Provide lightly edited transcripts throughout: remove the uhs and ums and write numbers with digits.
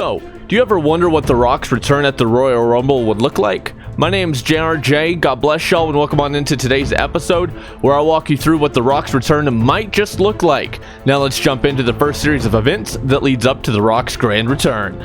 So, do you ever wonder what The Rock's return at the Royal Rumble would look like? My name's JRJ, God bless y'all, and welcome on into today's episode where I'll walk you through what The Rock's return might just look like. Now let's jump into the first series of events that leads up to The Rock's grand return.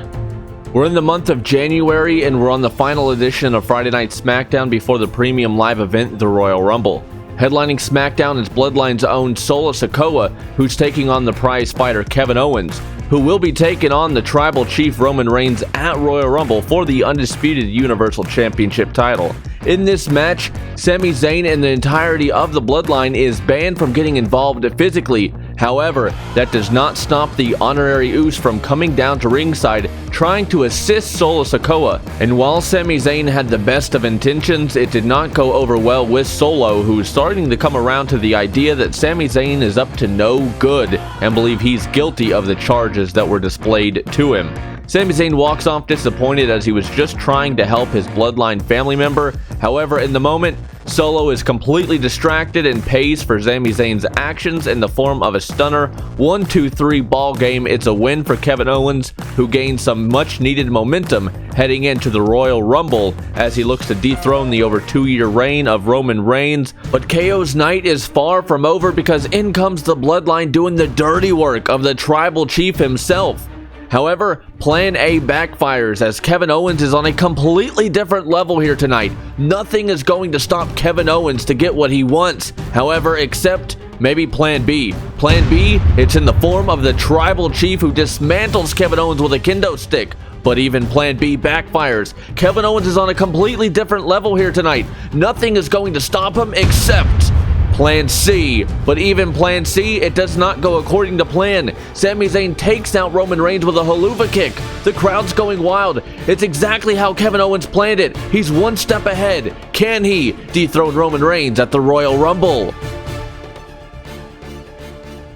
We're in the month of January and we're on the final edition of Friday Night SmackDown before the premium live event, the Royal Rumble. Headlining SmackDown is Bloodline's own Solo Sikoa, who's taking on the prize fighter Kevin Owens, who will be taking on the Tribal Chief Roman Reigns at Royal Rumble for the undisputed Universal Championship title. In this match, Sami Zayn and the entirety of the Bloodline is banned from getting involved physically. However, that does not stop the honorary Uce from coming down to ringside trying to assist Solo Sikoa. And while Sami Zayn had the best of intentions, it did not go over well with Solo, who is starting to come around to the idea that Sami Zayn is up to no good and believe he's guilty of the charges that were displayed to him. Sami Zayn walks off disappointed as he was just trying to help his Bloodline family member. However, in the moment, Solo is completely distracted and pays for Sami Zayn's actions in the form of a stunner. 1-2-3 ball game. It's a win for Kevin Owens, who gains some much needed momentum heading into the Royal Rumble as he looks to dethrone the over 2-year reign of Roman Reigns. But KO's night is far from over because in comes the Bloodline doing the dirty work of the Tribal Chief himself. However, Plan A backfires as Kevin Owens is on a completely different level here tonight. Nothing is going to stop Kevin Owens to get what he wants. However, except maybe Plan B. Plan B, it's in the form of the Tribal Chief who dismantles Kevin Owens with a kendo stick. But even Plan B backfires. Kevin Owens is on a completely different level here tonight. Nothing is going to stop him except Plan C. But even Plan C, it does not go according to plan. Sami Zayn takes out Roman Reigns with a haluva kick. The crowd's going wild. It's exactly how Kevin Owens planned it. He's one step ahead. Can he dethrone Roman Reigns at the Royal Rumble?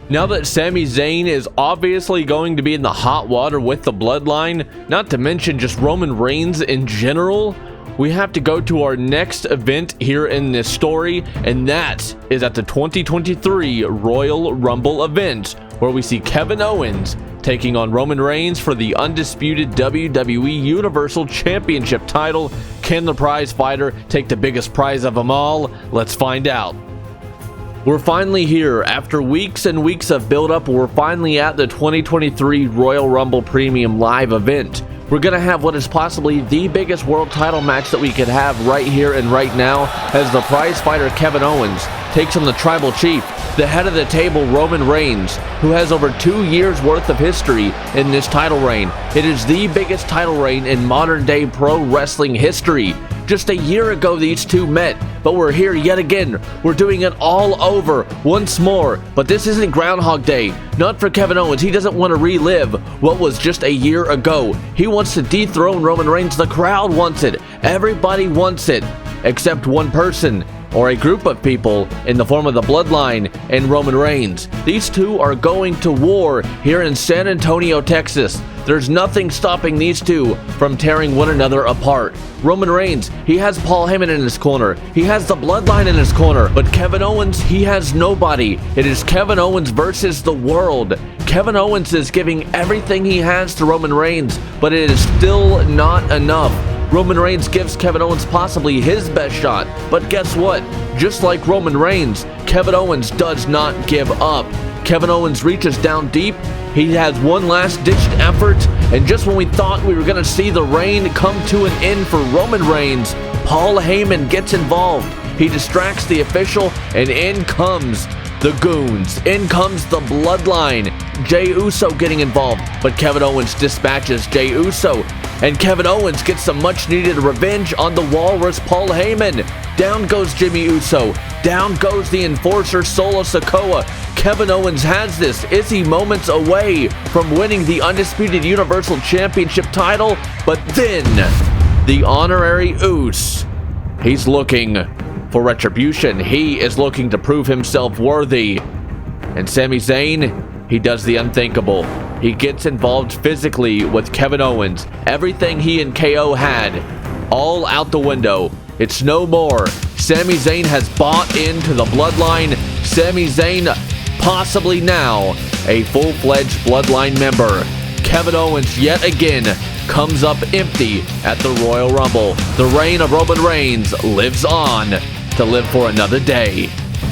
Now that Sami Zayn is obviously going to be in the hot water with the Bloodline, not to mention just Roman Reigns in general, we have to go to our next event here in this story, and that is at the 2023 Royal Rumble event, where we see Kevin Owens taking on Roman Reigns for the undisputed WWE Universal Championship title. Can the prize fighter take the biggest prize of them all? Let's find out. We're finally here. After weeks and weeks of build-up, we're finally at the 2023 Royal Rumble Premium Live event. We're going to have what is possibly the biggest world title match that we could have right here and right now, as the prize fighter Kevin Owens takes on the Tribal Chief, the head of the table Roman Reigns, who has over 2 years worth of history in this title reign. It is the biggest title reign in modern day pro wrestling history. Just a year ago these two met, but we're here yet again. We're doing it all over once more, but this isn't Groundhog Day. Not for Kevin Owens. He doesn't want to relive what was just a year ago. He wants to dethrone Roman Reigns. The crowd wants it. Everybody wants it, except one person, or a group of people in the form of the Bloodline and Roman Reigns. These two are going to war here in San Antonio, Texas. There's nothing stopping these two from tearing one another apart. Roman Reigns, he has Paul Heyman in his corner. He has the Bloodline in his corner. But Kevin Owens, he has nobody. It is Kevin Owens versus the world. Kevin Owens is giving everything he has to Roman Reigns, but it is still not enough. Roman Reigns gives Kevin Owens possibly his best shot, but guess what? Just like Roman Reigns, Kevin Owens does not give up. Kevin Owens reaches down deep. He has one last-ditched effort, and just when we thought we were going to see the reign come to an end for Roman Reigns, Paul Heyman gets involved. He distracts the official, and in comes the goons. In comes the Bloodline. Jey Uso getting involved, but Kevin Owens dispatches Jey Uso, and Kevin Owens gets some much-needed revenge on the Walrus Paul Heyman. Down goes Jimmy Uso. Down goes the Enforcer Solo Sikoa. Kevin Owens has this. Is he moments away from winning the undisputed Universal Championship title? But then, the honorary Uce, he's looking for retribution. He is looking to prove himself worthy. And Sami Zayn, he does the unthinkable. He gets involved physically with Kevin Owens. Everything he and KO had, all out the window. It's no more. Sami Zayn has bought into the Bloodline. Sami Zayn, possibly now, a full-fledged Bloodline member. Kevin Owens yet again comes up empty at the Royal Rumble. The reign of Roman Reigns lives on to live for another day.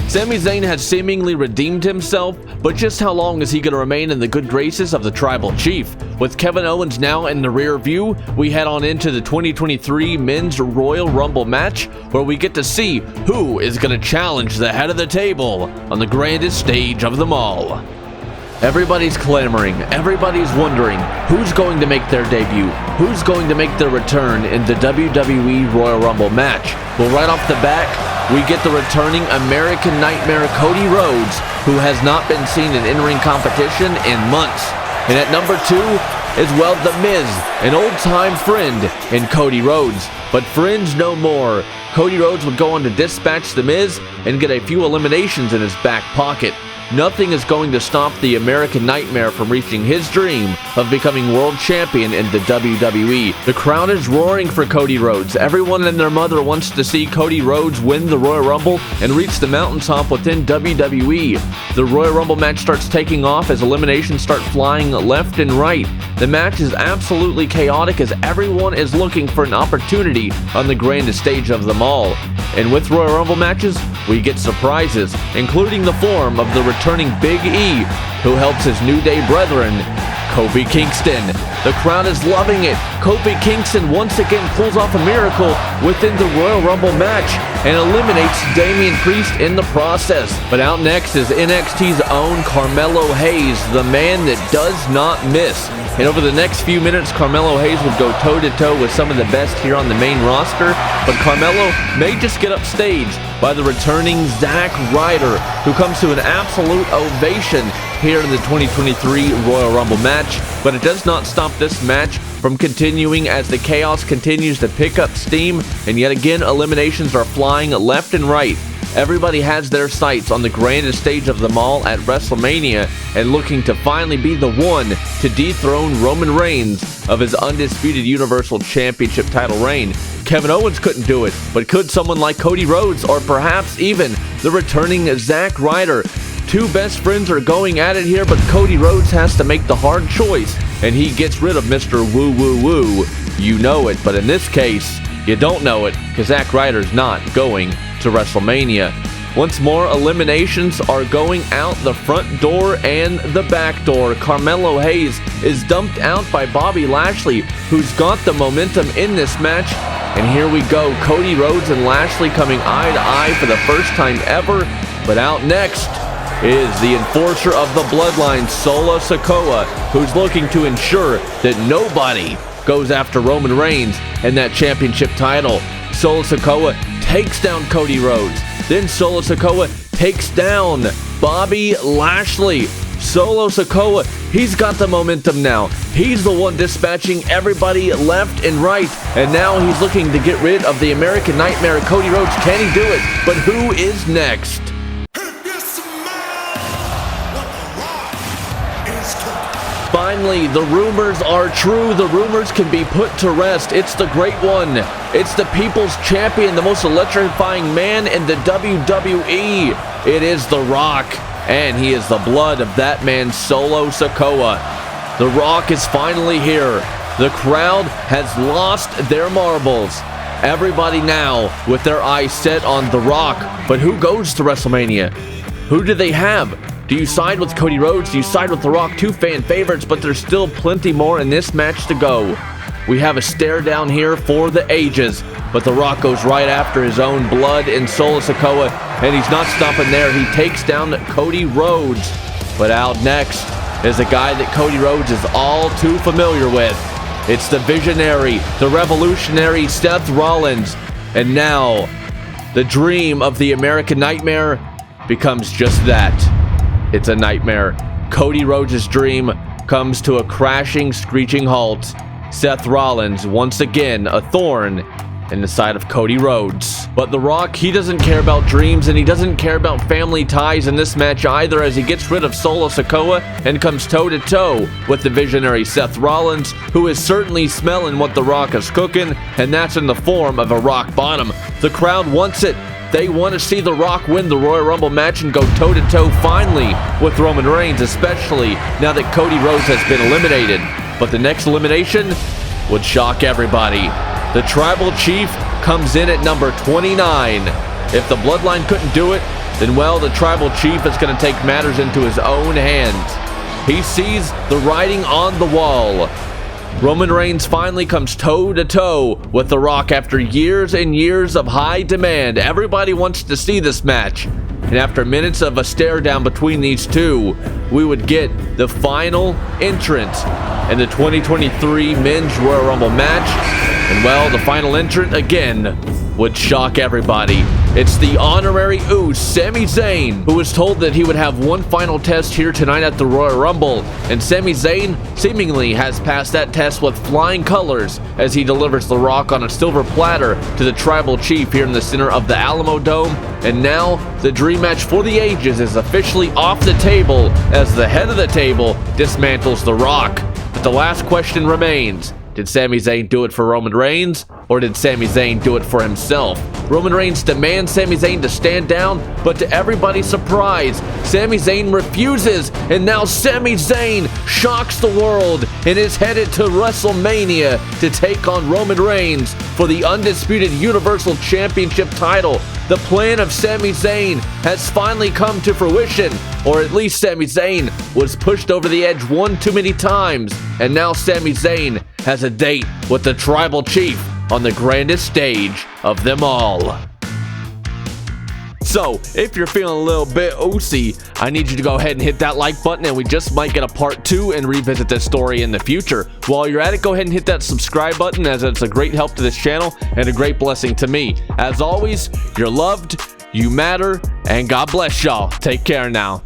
Sami Zayn has seemingly redeemed himself, but just how long is he going to remain in the good graces of the Tribal Chief? With Kevin Owens now in the rear view, we head on into the 2023 Men's Royal Rumble match, where we get to see who is going to challenge the head of the table on the grandest stage of them all. Everybody's clamoring, everybody's wondering who's going to make their debut, who's going to make their return in the WWE Royal Rumble match. Well, right off the bat, we get the returning American Nightmare Cody Rhodes, who has not been seen in in-ring competition in months. And at number 2 is, well, The Miz, an old-time friend in Cody Rhodes. But friends no more. Cody Rhodes would go on to dispatch The Miz and get a few eliminations in his back pocket. Nothing is going to stop the American Nightmare from reaching his dream of becoming world champion in the WWE. The crowd is roaring for Cody Rhodes. Everyone and their mother wants to see Cody Rhodes win the Royal Rumble and reach the mountaintop within WWE. The Royal Rumble match starts taking off as eliminations start flying left and right. The match is absolutely chaotic as everyone is looking for an opportunity on the grandest stage of them all. And with Royal Rumble matches, we get surprises, including the form of the returning Big E, who helps his New Day brethren, Kofi Kingston. The crowd is loving it. Kofi Kingston once again pulls off a miracle within the Royal Rumble match and eliminates Damian Priest in the process. But out next is NXT's own Carmelo Hayes, the man that does not miss. And over the next few minutes, Carmelo Hayes would go toe-to-toe with some of the best here on the main roster, but Carmelo may just get upstaged by the returning Zack Ryder, who comes to an absolute ovation here in the 2023 Royal Rumble match. But it does not stop this match from continuing as the chaos continues to pick up steam, and yet again eliminations are flying left and right. Everybody has their sights on the grandest stage of them all at WrestleMania and looking to finally be the one to dethrone Roman Reigns of his undisputed Universal Championship title reign. Kevin Owens couldn't do it, but could someone like Cody Rhodes or perhaps even the returning Zack Ryder? Two best friends are going at it here, but Cody Rhodes has to make the hard choice, and he gets rid of Mr. Woo Woo Woo. You know it, but in this case, you don't know it, because Zack Ryder's not going to WrestleMania. Once more, eliminations are going out the front door and the back door. Carmelo Hayes is dumped out by Bobby Lashley, who's got the momentum in this match. And here we go, Cody Rhodes and Lashley coming eye to eye for the first time ever. But out next is the enforcer of the bloodline, Solo Sikoa, who's looking to ensure that nobody goes after Roman Reigns and that championship title. Solo Sikoa takes down Cody Rhodes. Then Solo Sikoa takes down Bobby Lashley. Solo Sikoa, he's got the momentum now. He's the one dispatching everybody left and right. And now he's looking to get rid of the American Nightmare, Cody Rhodes. Can he do it? But who is next? Finally, the rumors are true. The rumors can be put to rest. It's the great one. It's the people's champion, the most electrifying man in the WWE. It is The Rock, and he is the blood of that man, Solo Sikoa. The Rock is finally here. The crowd has lost their marbles. Everybody now with their eyes set on The Rock. But who goes to WrestleMania? Who do they have? Do you side with Cody Rhodes? Do you side with The Rock? Two fan favorites, but there's still plenty more in this match to go. We have a stare down here for the ages, but The Rock goes right after his own blood in Solo Sikoa, and he's not stopping there. He takes down Cody Rhodes. But out next is a guy that Cody Rhodes is all too familiar with. It's the visionary, the revolutionary Seth Rollins. And now, the dream of the American Nightmare becomes just that. It's a nightmare. Cody Rhodes' dream comes to a crashing, screeching halt. Seth Rollins, once again, a thorn in the side of Cody Rhodes. But The Rock, he doesn't care about dreams, and he doesn't care about family ties in this match either, as he gets rid of Solo Sikoa and comes toe-to-toe with the visionary Seth Rollins, who is certainly smelling what The Rock is cooking, and that's in the form of a rock bottom. The crowd wants it. They want to see The Rock win the Royal Rumble match and go toe-to-toe finally with Roman Reigns, especially now that Cody Rhodes has been eliminated. but the next elimination would shock everybody. The Tribal Chief comes in at number 29. If the Bloodline couldn't do it, then well, the Tribal Chief is going to take matters into his own hands. He sees the writing on the wall. Roman Reigns finally comes toe-to-toe with The Rock after years and years of high demand. Everybody wants to see this match. And after minutes of a stare down between these two, we would get the final entrant in the 2023 Men's Royal Rumble match. And well, the final entrant again would shock everybody. It's the honorary Uce, Sami Zayn, who was told that he would have one final test here tonight at the Royal Rumble, and Sami Zayn seemingly has passed that test with flying colors as he delivers The Rock on a silver platter to the Tribal Chief here in the center of the Alamo Dome. And now the dream match for the ages is officially off the table as the head of the table dismantles The Rock. But the last question remains: did Sami Zayn do it for Roman Reigns, or did Sami Zayn do it for himself? Roman Reigns demands Sami Zayn to stand down, but to everybody's surprise, Sami Zayn refuses, and now Sami Zayn shocks the world and is headed to WrestleMania to take on Roman Reigns for the undisputed Universal Championship title. The plan of Sami Zayn has finally come to fruition, or at least Sami Zayn was pushed over the edge one too many times, and now Sami Zayn has a date with the Tribal Chief on the grandest stage of them all. So, if you're feeling a little bit oozy, I need you to go ahead and hit that like button, and we just might get a part 2 and revisit this story in the future. While you're at it, go ahead and hit that subscribe button, as it's a great help to this channel and a great blessing to me. As always, you're loved, you matter, and God bless y'all. Take care now.